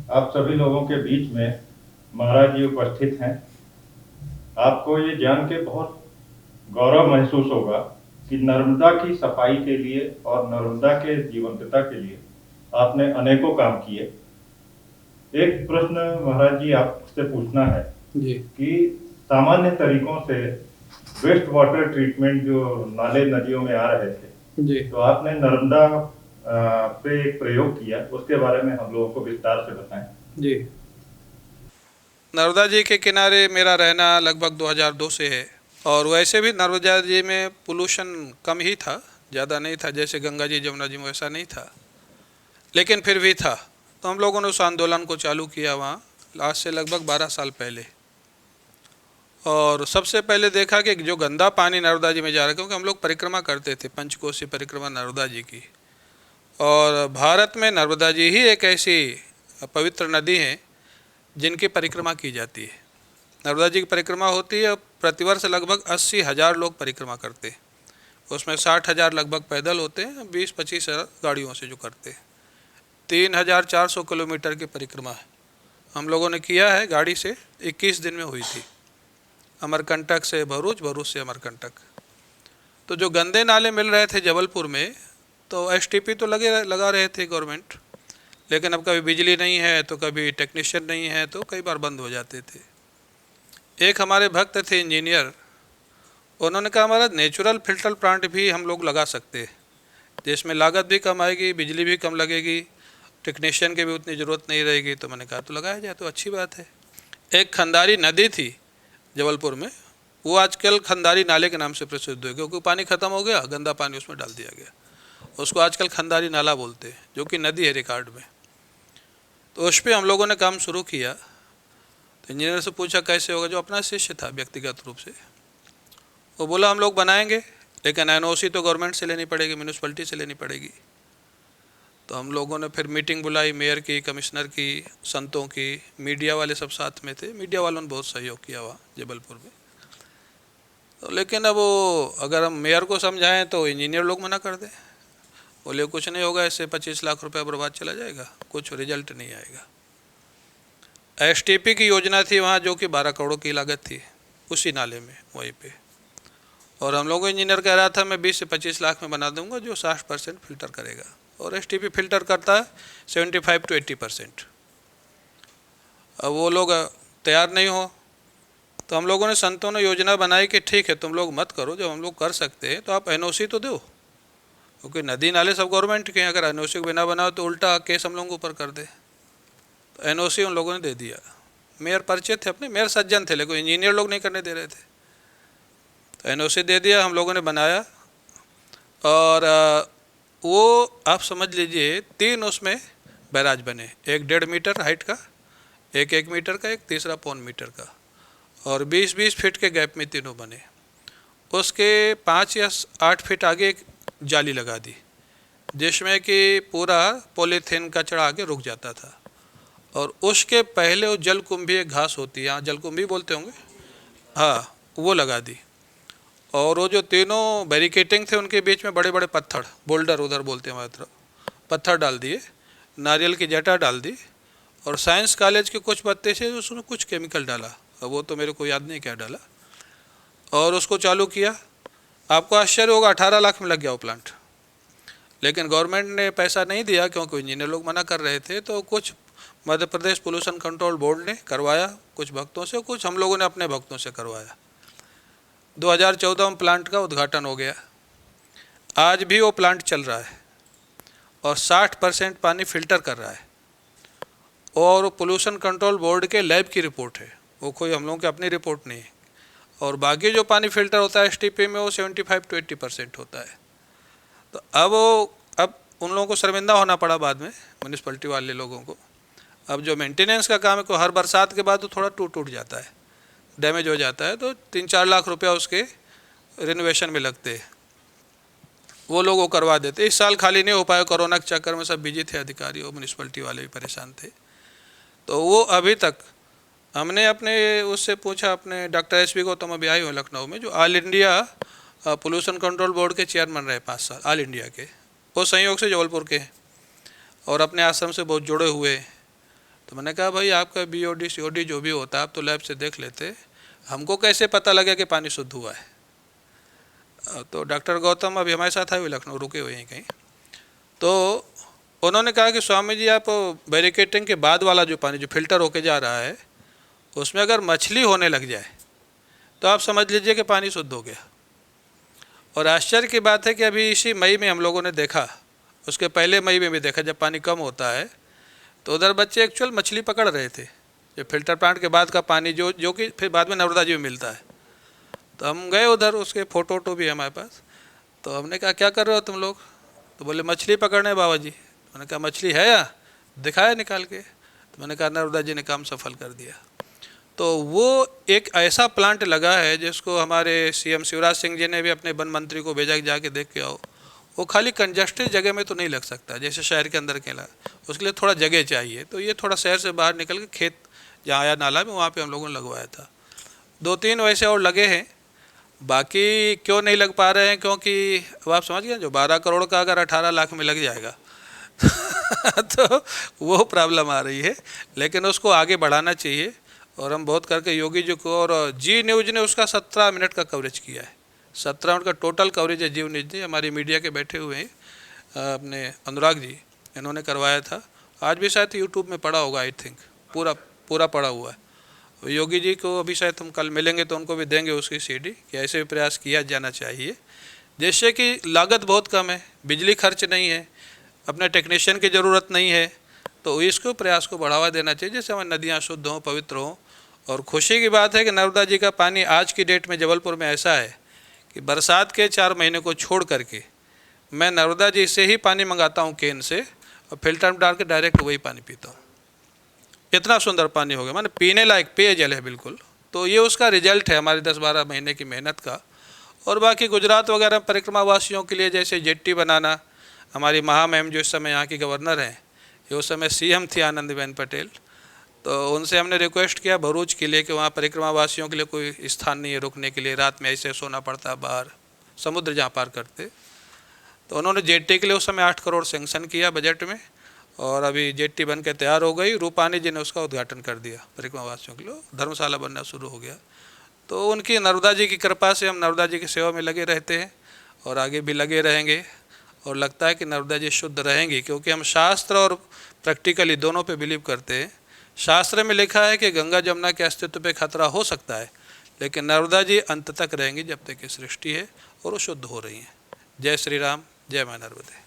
आप सभी लोगों के बीच में महाराज जी उपस्थित हैं। आपको ये जान के बहुत गौरव महसूस होगा कि नर्मदा की सफाई के लिए और नर्मदा के जीवंतता के लिए आपने अनेकों काम किए। एक प्रश्न महाराज जी आपसे पूछना है जी कि सामान्य तरीकों से वेस्ट वाटर ट्रीटमेंट जो नाले नदियों में आ रहे थे, जी तो आपने नर्मदा पे एक प्रयोग किया, उसके बारे में हम लोगों को विस्तार से बताएं। जी। नर्मदा जी के किनारे मेरा रहना लगभग 2002 से है। और वैसे भी नर्मदा जी में पोल्यूशन कम ही था, ज़्यादा नहीं था। जैसे गंगा जी जमुना जी में वैसा नहीं था, लेकिन फिर भी था। तो हम लोगों ने उस आंदोलन को चालू किया वहाँ, आज से लगभग 12 साल पहले। और सबसे पहले देखा कि जो गंदा पानी नर्मदा जी में जा रहा है, क्योंकि हम लोग परिक्रमा करते थे, पंचकोसी परिक्रमा नर्मदा जी की। और भारत में नर्मदा जी ही एक ऐसी पवित्र नदी है जिनकी परिक्रमा की जाती है। नर्मदा जी की परिक्रमा होती है, प्रतिवर्ष लगभग 80,000 लोग परिक्रमा करते हैं। उसमें 60,000 लगभग पैदल होते हैं, 20-25 गाड़ियों से जो करते हैं। 3,400 किलोमीटर की परिक्रमा है, हम लोगों ने किया है गाड़ी से। 21 दिन में हुई थी, अमरकंटक से भरूच, भरूच से अमरकंटक। तो जो गंदे नाले मिल रहे थे जबलपुर में, तो एसटीपी तो लगा रहे थे गवर्नमेंट, लेकिन अब कभी बिजली नहीं है तो कभी टेक्नीशियन नहीं है, तो कई बार बंद हो जाते थे। एक हमारे भक्त थे इंजीनियर, उन्होंने कहा हमारा नेचुरल फिल्टर प्लांट भी हम लोग लगा सकते हैं, जिसमें लागत भी कम आएगी, बिजली भी कम लगेगी, टेक्नीशियन की भी उतनी ज़रूरत नहीं रहेगी। तो मैंने कहा तो लगाया जाए, तो अच्छी बात है। एक खंदारी नदी थी जबलपुर में, वो आजकल खंदारी नाले के नाम से प्रसिद्ध है, क्योंकि पानी ख़त्म हो गया, गंदा पानी उसमें डाल दिया गया। उसको आजकल खंदारी नाला बोलते हैं, जो कि नदी है रिकॉर्ड में। तो उस पर हम लोगों ने काम शुरू किया। तो इंजीनियर से पूछा कैसे होगा, जो अपना शिष्य था व्यक्तिगत रूप से, वो बोला हम लोग बनाएंगे, लेकिन एनओसी तो गवर्नमेंट से लेनी पड़ेगी, म्यूनिसपैलिटी से लेनी पड़ेगी। तो हम लोगों ने फिर मीटिंग बुलाई, मेयर की, कमिश्नर की, संतों की, मीडिया वाले सब साथ में थे। मीडिया वालों ने बहुत सहयोग किया वहाँ जबलपुर में। तो लेकिन अब वो अगर हम मेयर को समझाएं तो इंजीनियर लोग मना कर दें, बोले कुछ नहीं होगा, इससे 25 लाख रुपया बर्बाद चला जाएगा, कुछ रिजल्ट नहीं आएगा। एसटीपी की योजना थी वहाँ, जो कि 12 करोड़ की लागत थी उसी नाले में वहीं पे। और हम लोगों को इंजीनियर कह रहा था मैं 20 से 25 लाख में बना दूंगा, जो 60% फिल्टर करेगा। और एसटीपी फिल्टर करता है 75 to 80%। अब वो लोग तैयार नहीं हो, तो हम लोगों ने, संतों ने योजना बनाई कि ठीक है तुम लोग मत करो, जब हम लोग कर सकते हैं तो आप एनओसी तो दो, क्योंकि नदी नाले सब गवर्नमेंट के हैं। अगर एनओसी को बिना बनाओ तो उल्टा केस हम लोगों के ऊपर कर दे। तो एनओसी उन लोगों ने दे दिया। मेयर परिचय थे अपने, मेयर सज्जन थे, लेकिन इंजीनियर लोग नहीं करने दे रहे थे। तो एनओसी दे दिया, हम लोगों ने बनाया। और वो आप समझ लीजिए 3 उसमें बैराज बने, एक 1.5 मीटर हाइट का, एक 1 मीटर का, एक तीसरा 0.25 मीटर का, और 20-20 फीट के गैप में तीनों बने। उसके 5 या 8 फीट आगे एक जाली लगा दी, जिसमें कि पूरा पॉलीथीन कचरा आगे रुक जाता था। और उसके पहले वो जलकुंभी एक घास होती है, यहाँ जलकुंभी बोलते होंगे, हाँ, वो लगा दी। और वो जो तीनों बैरिकेटिंग थे उनके बीच में बड़े बड़े पत्थर, बोल्डर उधर बोलते हैं हमारी तरफ, पत्थर डाल दिए, नारियल की जटा डाल दी। और साइंस कॉलेज के कुछ पत्ते से उसमें कुछ केमिकल डाला, अब वो तो मेरे को याद नहीं क्या डाला, और उसको चालू किया। आपको आश्चर्य होगा 18 लाख में लग गया वो प्लांट। लेकिन गवर्नमेंट ने पैसा नहीं दिया, क्योंकि इंजीनियर लोग मना कर रहे थे। तो कुछ Madhya Pradesh pollution control board ने करवाया कुछ भक्तों से, कुछ हम लोगों ने अपने भक्तों से करवाया। 2014 में प्लांट का उद्घाटन हो गया। आज भी वो प्लांट चल रहा है और 60% पानी फिल्टर कर रहा है। और पोल्यूशन कंट्रोल बोर्ड के लैब की रिपोर्ट है, वो कोई हम लोगों की अपनी रिपोर्ट नहीं है। और बाकी जो पानी फिल्टर होता है एसटीपी में, वो 75 to 80% होता है। तो अब उन लोगों को शर्मिंदा होना पड़ा बाद में, म्यूनिसपैलिटी वाले लोगों को। अब जो मेंटेनेंस का काम है, को हर बरसात के बाद तो थोड़ा टूट जाता है, डैमेज हो जाता है, तो 3-4 लाख रुपया उसके रिनोवेशन में लगते हैं, वो लोग वो करवा देते। इस साल खाली नहीं हो पाया, कोरोना के चक्कर में सब बिजी थे, अधिकारी और म्यूनिसपैलिटी वाले भी परेशान थे। तो वो अभी तक हमने अपने उससे पूछा, अपने डॉक्टर एस पी को, तो मैं भी आई हूँ लखनऊ में, जो all India pollution control board के चेयरमैन रहे 5 साल ऑल इंडिया के, वो संयोग से जबलपुर के हैं और अपने आश्रम से बहुत जुड़े हुए हैं। तो मैंने कहा भाई आपका BOD COD जो भी होता है आप तो लैब से देख लेते, हमको कैसे पता लगा कि पानी शुद्ध हुआ है। तो डॉक्टर गौतम अभी हमारे साथ आए हुए, लखनऊ रुके हुए हैं कहीं, तो उन्होंने कहा कि स्वामी जी आप बैरिकेटिंग के बाद वाला जो पानी जो फिल्टर होके जा रहा है उसमें अगर मछली होने लग जाए तो आप समझ लीजिए कि पानी शुद्ध हो गया। और आश्चर्य की बात है कि अभी इसी मई में हम लोगों ने देखा, उसके पहले मई में भी देखा, जब पानी कम होता है तो उधर बच्चे एक्चुअल मछली पकड़ रहे थे, जो फिल्टर प्लांट के बाद का पानी जो कि फिर बाद में नर्मदा जी में मिलता है। तो हम गए उधर, उसके फ़ोटो भी है हमारे पास। तो हमने कहा क्या कर रहे हो तुम लोग? तो बोले मछली पकड़ने बाबा जी। मैंने कहा मछली है या? दिखाया निकाल के। तो मैंने कहा नर्मदा जी ने काम सफल कर दिया। तो वो एक ऐसा प्लांट लगा है जिसको हमारे CM शिवराज सिंह जी ने भी अपने वन मंत्री को भेजा कि जाके देख के आओ। वो खाली कंजस्टेड जगह में तो नहीं लग सकता जैसे शहर के अंदर केला, उसके लिए थोड़ा जगह चाहिए। तो ये थोड़ा शहर से बाहर निकल के खेत जहाँ आया नाला में, वहाँ पे हम लोगों ने लगवाया था। 2-3 वैसे और लगे हैं, बाकी क्यों नहीं लग पा रहे हैं, क्योंकि अब आप समझ गए जो 12 करोड़ का अगर 18 लाख में लग जाएगा तो वो प्रॉब्लम आ रही है। लेकिन उसको आगे बढ़ाना चाहिए और हम बहुत करके योगी जी को, और जी न्यूज़ ने उसका 17 मिनट का कवरेज किया है। 17 मिनट का टोटल कवरेज है जी न्यूज़ ने, हमारी मीडिया के बैठे हुए हैं अपने अनुराग जी, इन्होंने करवाया था। आज भी शायद यूट्यूब में पड़ा होगा, आई थिंक पूरा पड़ा हुआ है। योगी जी को अभी शायद हम कल मिलेंगे तो उनको भी देंगे उसकी CD कि ऐसे भी प्रयास किया जाना चाहिए, जैसे कि लागत बहुत कम है, बिजली खर्च नहीं है, अपने टेक्नीशियन की ज़रूरत नहीं है। तो इसको प्रयास को बढ़ावा देना चाहिए जैसे हमारी नदियाँ शुद्ध हों, पवित्र हों। और खुशी की बात है कि नर्मदा जी का पानी आज की डेट में जबलपुर में ऐसा है कि बरसात के 4 महीने को छोड़ करके मैं नर्मदा जी से ही पानी मंगाता हूँ केन से, और फिल्टर में डाल के डायरेक्ट वही पानी पीता हूँ। इतना सुंदर पानी हो गया, माने पीने लायक पेयजल है बिल्कुल। तो ये उसका रिजल्ट है हमारी 10-12 महीने की मेहनत का। और बाकी गुजरात वगैरह परिक्रमा वासियों के लिए जैसे जेट्टी बनाना, हमारी महामहिम जो इस समय यहाँ की गवर्नर हैं, ये उस समय CM थी आनंदीबेन पटेल, तो उनसे हमने रिक्वेस्ट किया भरूच के लिए कि वहाँ परिक्रमा वासियों के लिए कोई स्थान नहीं है रुकने के लिए, रात में ऐसे सोना पड़ता है बाहर, समुद्र जहाँ पार करते। तो उन्होंने जेट्टी के लिए उस समय 8 करोड़ सेंक्शन किया बजट में, और अभी जेट्टी बन के तैयार हो गई। रूपानी जी ने उसका उद्घाटन कर दिया परिक्रमा वासियों के लिए, धर्मशाला बनना शुरू हो गया। तो उनकी नर्मदा जी की कृपा से हम नर्मदा जी की सेवा में लगे रहते हैं और आगे भी लगे रहेंगे। और लगता है कि नर्मदा जी शुद्ध रहेंगी, क्योंकि हम शास्त्र और प्रैक्टिकली दोनों पे बिलीव करते हैं। शास्त्र में लिखा है कि गंगा जमुना के अस्तित्व पे खतरा हो सकता है, लेकिन नर्मदा जी अंत तक रहेंगी जब तक ये सृष्टि है और वो शुद्ध हो रही हैं। जय श्री राम, जय मां नर्मदे।